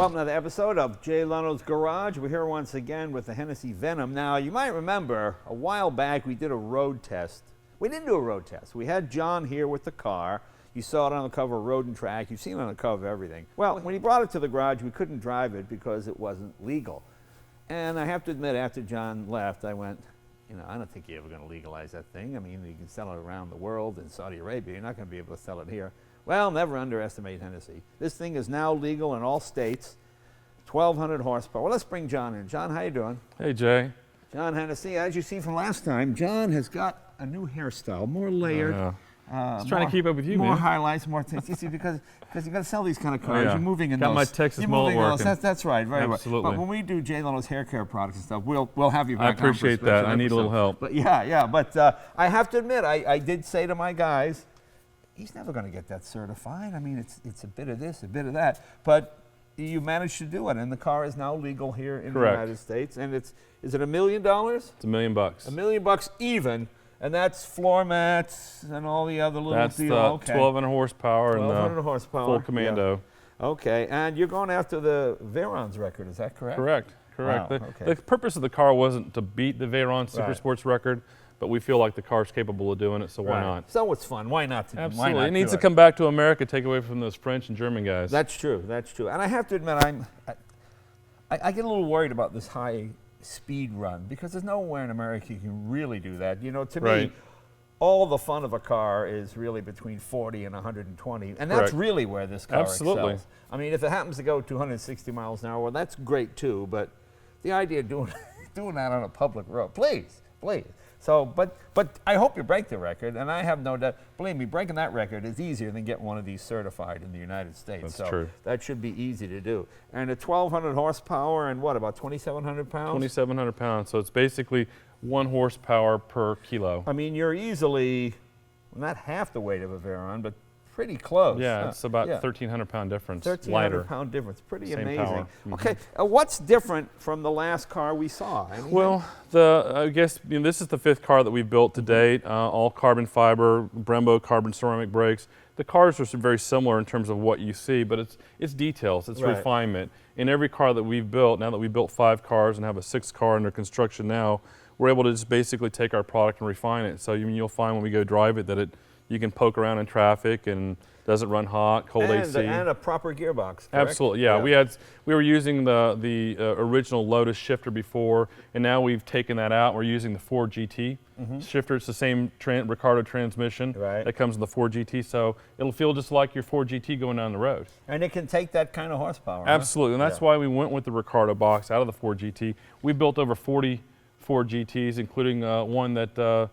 Welcome to another episode of Jay Leno's Garage. We're here once again with the Hennessey Venom. Now, you might remember a while back we did a road test. We didn't do a road test. We had John here with the car. You saw it on the cover of Road and Track. You've seen it on the cover of everything. Well, when he brought it to the garage, we couldn't drive it because it wasn't legal. And I have to admit, after John left, I went, I don't think you're ever going to legalize that thing. I mean, you can sell it around the world in Saudi Arabia. You're not going to be able to sell it here. Well, never underestimate Hennessey. This thing is now legal in all states, 1,200 horsepower. Well, let's bring John in. John, how you doing? Hey, Jay. John Hennessey, as you see from last time, John has got a new hairstyle, more layered. Just trying to keep up with you, more man. highlights, more things. You see, because you got to sell these kind of cars. You're moving in got those. my Texas mullet working. That's right, very well. Absolutely. But when we do Jay Leno's hair care products and stuff, we'll have you back. I appreciate that. I need a little help. But yeah. But I have to admit, I did say to my guys, he's never going to get that certified. I mean, it's a bit of this, a bit of that. But you managed to do it, and the car is now legal here in the United States. And is it $1 million? It's $1 million. $1 million even. And that's floor mats and all the other little deals. That's 1,200 horsepower and 1,200 horsepower. Full commando. Yeah. Okay, and you're going after the Veyron's record, is that correct? Correct. Wow, The purpose of the car wasn't to beat the Veyron Super Sports record, but we feel like the car's capable of doing it, so why not? So it's fun. Why not? Absolutely. Why not it needs to come back to America, take away from those French and German guys. That's true. That's true. And I have to admit, I get a little worried about this high speed run because there's nowhere in America you can really do that. To me, all the fun of a car is really between 40 and 120, and that's really where this car excels. I mean, if it happens to go 260 miles an hour, well, that's great too, but the idea of doing that on a public road, please. So, but I hope you break the record, and I have no doubt. Believe me, breaking that record is easier than getting one of these certified in the United States. That's true. That should be easy to do. And at 1,200 horsepower and what, about 2,700 pounds? 2,700 pounds, so it's basically 1 horsepower per kilo. I mean, you're easily, not half the weight of a Veyron, but pretty close. Yeah, it's about 1,300 pound difference. 1,300 pound difference. Pretty Same amazing. Power. Okay, what's different from the last car we saw? Anything? Well, I guess this is the 5th car that we've built to date. All carbon fiber, Brembo carbon ceramic brakes. The cars are very similar in terms of what you see, but it's details, it's refinement. In every car that we've built, now that we've built 5 cars and have a 6th car under construction now, we're able to just basically take our product and refine it. So you'll find when we go drive it that you can poke around in traffic and doesn't run hot, cold AC. And a proper gearbox, correct? Absolutely, yeah. We were using the original Lotus shifter before, and now we've taken that out. We're using the Ford GT shifter. It's the same Ricardo transmission that comes in the Ford GT, so it'll feel just like your Ford GT going down the road. And it can take that kind of horsepower. Absolutely, and that's why we went with the Ricardo box out of the Ford GT. We built over 40 Ford GTs, including one that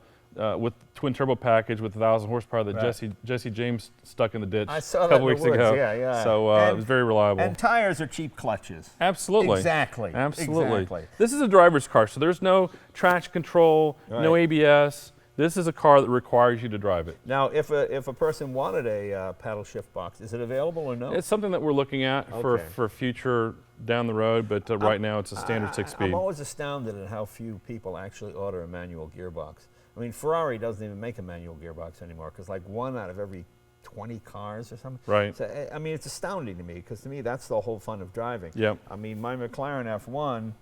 with twin turbo package with 1,000 horsepower that Jesse James stuck in the ditch a couple weeks ago. Yeah. So it was very reliable. And tires are cheap clutches. Absolutely. Exactly. This is a driver's car, so there's no traction control, no ABS. This is a car that requires you to drive it. Now, if a person wanted a paddle shift box, is it available or no? It's something that we're looking at for future down the road, but right now it's a standard 6-speed. I'm always astounded at how few people actually order a manual gearbox. I mean, Ferrari doesn't even make a manual gearbox anymore because like 1 out of every 20 cars or something. Right. So, I mean, it's astounding to me because to me that's the whole fun of driving. Yep. I mean, my McLaren F1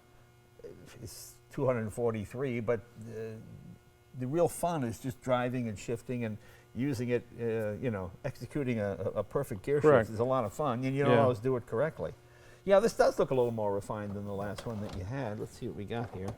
is 243, but the real fun is just driving and shifting and using it, executing a perfect gear shift is a lot of fun, and you don't always do it correctly. Yeah, this does look a little more refined than the last one that you had. Let's see what we got here.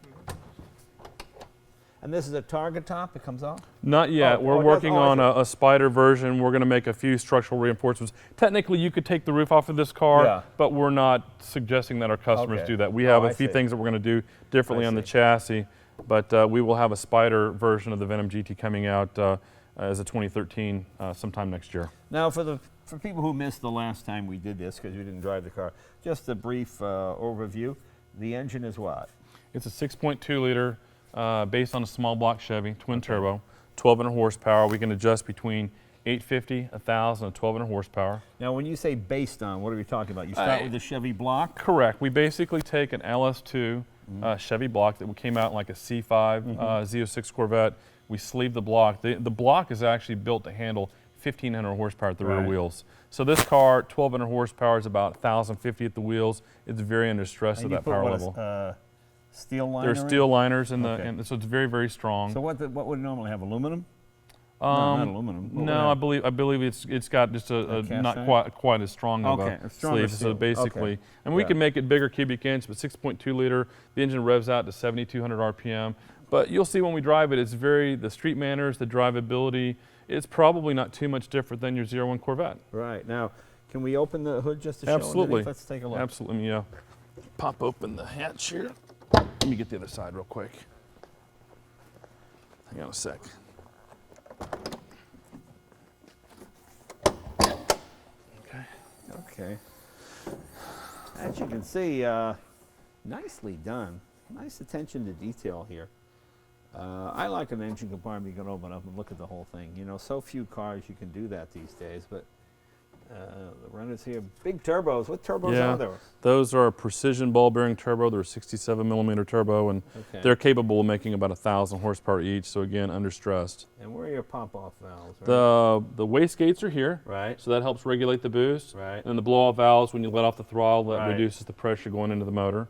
And this is a target top, it comes off? Not yet. We're working on a Spider version. We're going to make a few structural reinforcements. Technically, you could take the roof off of this car, but we're not suggesting that our customers do that. We have a few things that we're going to do differently on the chassis, but we will have a Spider version of the Venom GT coming out as a 2013 sometime next year. Now, for people who missed the last time we did this because we didn't drive the car, just a brief overview. The engine is what? It's a 6.2 liter. Based on a small block Chevy, twin turbo, 1,200 horsepower. We can adjust between 850, 1,000, and 1,200 horsepower. Now, when you say based on, what are we talking about? You start with the Chevy block? Correct. We basically take an LS2 Chevy block that came out in like a C5 Z06 Corvette. We sleeve the block. The block is actually built to handle 1,500 horsepower at the Right. rear wheels. So this car, 1,200 horsepower, is about 1,050 at the wheels. It's very under stress at that power level. Steel liner? There's steel liners in Okay. and so it's very, very strong. So what would it normally have? Aluminum? No, not aluminum. What No, would it I believe it's got just a cast not iron? quite as strong of Okay, a a stronger sleeve. steel. So basically, Okay. and we Yeah. can make it bigger cubic inch, but 6.2 liter. The engine revs out to 7,200 RPM. But you'll see when we drive it, it's the street manners, the drivability. It's probably not too much different than your 01 Corvette. Right. Now, can we open the hood just to show Absolutely. underneath? Let's take a look. Absolutely. Yeah. Pop open the hatch here. Let me get the other side real quick. Hang on a sec. Okay. Okay. As you can see, nicely done. Nice attention to detail here. I like an engine compartment you can open up and look at the whole thing. You know, so few cars you can do that these days, but the runners here, big turbos. What turbos Yeah. are those? Those are a precision ball bearing turbo. They're a 67 millimeter turbo, and Okay. they're capable of making about 1,000 horsepower each. So again, under stressed. And where are your pop-off valves? Right? The wastegates are here, Right. so that helps regulate the boost. Right. And the blow-off valves, when you let off the throttle, that Right. reduces the pressure going into the motor.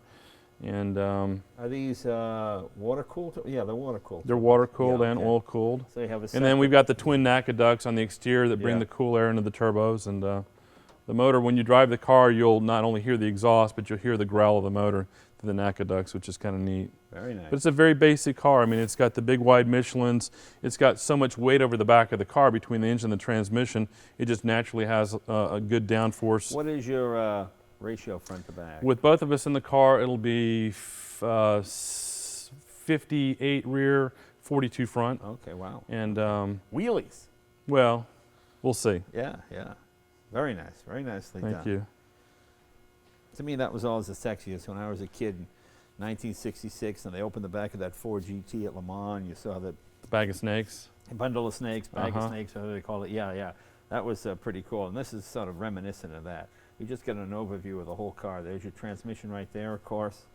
And Are these water-cooled? Yeah, they're water-cooled. they're water cooled Yeah, and okay. oil cooled. So you have a And then we've got the twin NACA ducts on the exterior that bring Yeah. the cool air into the turbos. And the motor, when you drive the car, you'll not only hear the exhaust, but you'll hear the growl of the motor through the NACA ducts, which is kind of neat. Very nice. But it's a very basic car. I mean, it's got the big wide Michelins. It's got so much weight over the back of the car between the engine and the transmission. It just naturally has a good downforce. What is your ratio front to back? With both of us in the car, it'll be 58 rear, 42 front. Okay, wow. And, Wheelies. well, we'll see. Yeah, yeah. Very nice. Very nicely done. Thank you. To me, that was always the sexiest when I was a kid in 1966 and they opened the back of that Ford GT at Le Mans. You saw the The bag of snakes. bundle of snakes, bag of Uh-huh. snakes, whatever they call it. Yeah, yeah. That was pretty cool. And this is sort of reminiscent of that. You just get an overview of the whole car. There's your transmission right there, of course.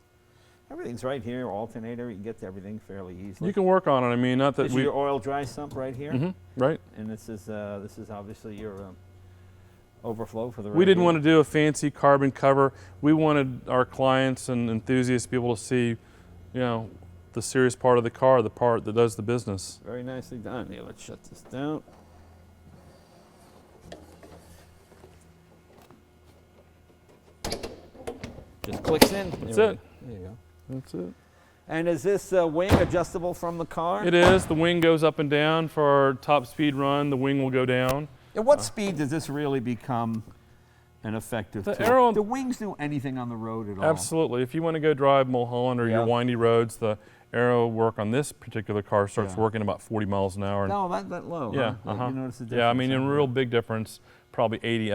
Everything's right here, alternator. You can get to everything fairly easily. You can work on it. I mean, not that This is we. your oil dry sump right here. Right. And this is obviously your overflow for the We didn't want to do a fancy carbon cover. We wanted our clients and enthusiasts to be able to see, you know, the serious part of the car, the part that does the business. Very nicely done. Here, let's shut this down. Just clicks in. That's There it. you go. That's it. And is this wing adjustable from the car? It is. The wing goes up and down for our top speed run. The wing will go down. At what speed does this really become an effective The tool? aero- Do wings do anything on the road at all? Absolutely. If you want to go drive Mulholland or Yeah. your windy roads, the aero work on this particular car starts Yeah. working about 40 miles an hour. No, that low. Yeah. Huh? Uh-huh. You notice the difference? Yeah, I mean, a huh? real big difference. Probably 80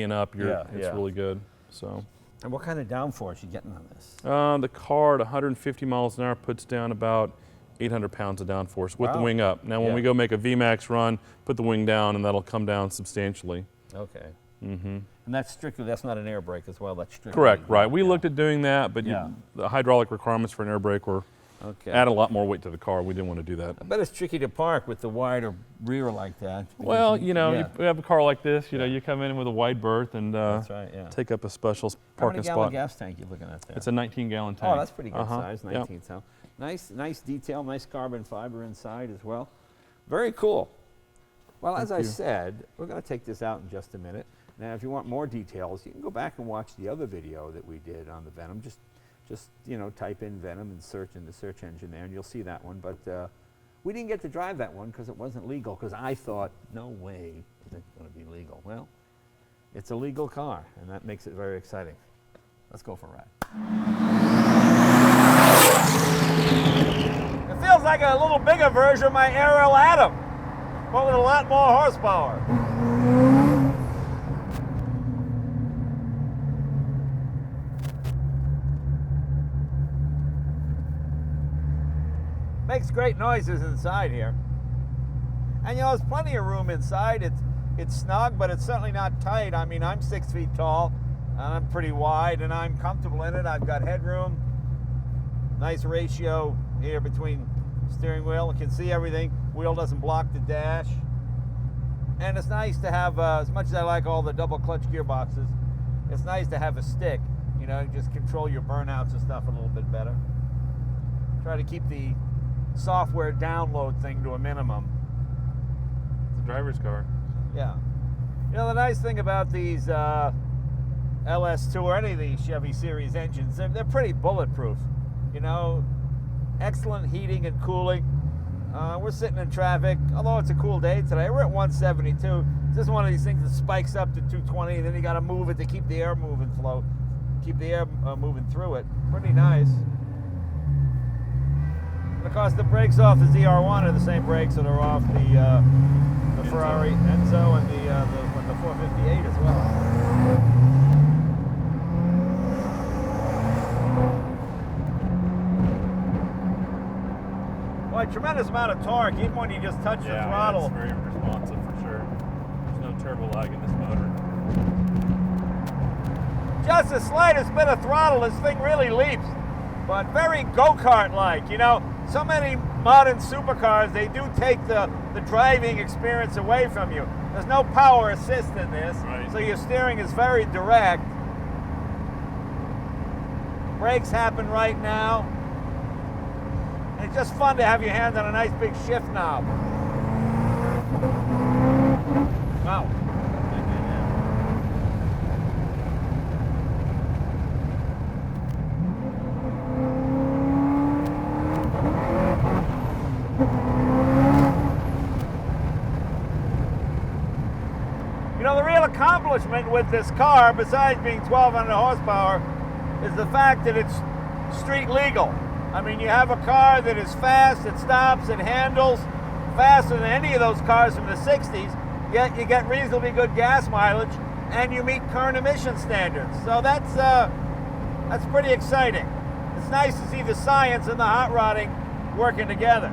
and up. Yeah, It's yeah. really good. So. And what kind of downforce you getting on this? The car at 150 miles an hour puts down about 800 pounds of downforce with the Wow. wing up. Now, when Yeah. we go make a VMAX run, put the wing down, and that'll come down substantially. Okay. Mm-hmm. And that's not an air brake as well. That's strictly. Correct, right. We Yeah. looked at doing that, but Yeah. the hydraulic requirements for an air brake were Okay. add a lot more weight to the car. We didn't want to do that. I bet it's tricky to park with the wider rear like that. because Well, you know, yeah. you have a car like this, you know, Yeah. you come in with a wide berth and That's right, yeah. take up a special How parking many gallon spot. gas tank you looking at there? It's a 19-gallon tank. Oh, that's pretty good Uh-huh. size, Yep. 19 so. Nice detail, nice carbon fiber inside as well. Very cool. Well, as Thank I you. said, we're going to take this out in just a minute. Now, if you want more details, you can go back and watch the other video that we did on the Venom. Just you know, type in Venom and search in the search engine there, and you'll see that one. But we didn't get to drive that one because it wasn't legal. Because I thought, no way is it going to be legal. Well, it's a legal car, and that makes it very exciting. Let's go for a ride. It feels like a little bigger version of my Ariel Atom, but with a lot more horsepower. Makes great noises inside here. And you know, there's plenty of room inside. It's snug, but it's certainly not tight. I mean, I'm 6 feet tall, and I'm pretty wide, and I'm comfortable in it. I've got headroom. Nice ratio here between steering wheel. You can see everything. Wheel doesn't block the dash. And it's nice to have, as much as I like all the double clutch gearboxes, it's nice to have a stick. You know, just control your burnouts and stuff a little bit better. Try to keep the software download thing to a minimum. It's a driver's car. Yeah. You know, the nice thing about these LS2 or any of these Chevy Series engines, they're pretty bulletproof. You know, excellent heating and cooling. We're sitting in traffic, although it's a cool day today. We're at 172. It's just one of these things that spikes up to 220, and then you got to move it to keep the air moving keep the air moving through it. Pretty nice. And of course, the brakes off the ZR1 are the same brakes that are off the Ferrari Enzo and the 458 as well. Well, a tremendous amount of torque, even when you just touch the throttle. Yeah, it's very responsive for sure. There's no turbo lag in this motor. Just the slightest bit of throttle, this thing really leaps. But very go-kart-like. You know, so many modern supercars, they do take the driving experience away from you. There's no power assist in this, so your steering is very direct. Brakes happen right now. And it's just fun to have your hand on a nice big shift knob. Wow. You know, the real accomplishment with this car, besides being 1,200 horsepower, is the fact that it's street legal. I mean, you have a car that is fast, it stops, it handles faster than any of those cars from the 60s, yet you get reasonably good gas mileage, and you meet current emission standards. So that's pretty exciting. It's nice to see the science and the hot rodding working together.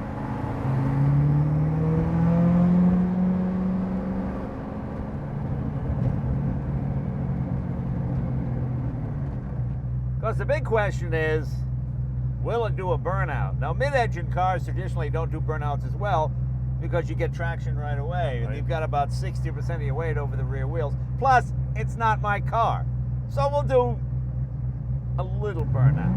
Because the big question is, will it do a burnout? Now, mid-engine cars traditionally don't do burnouts as well because you get traction right away. And you've got about 60% of your weight over the rear wheels. Plus, it's not my car. So we'll do a little burnout.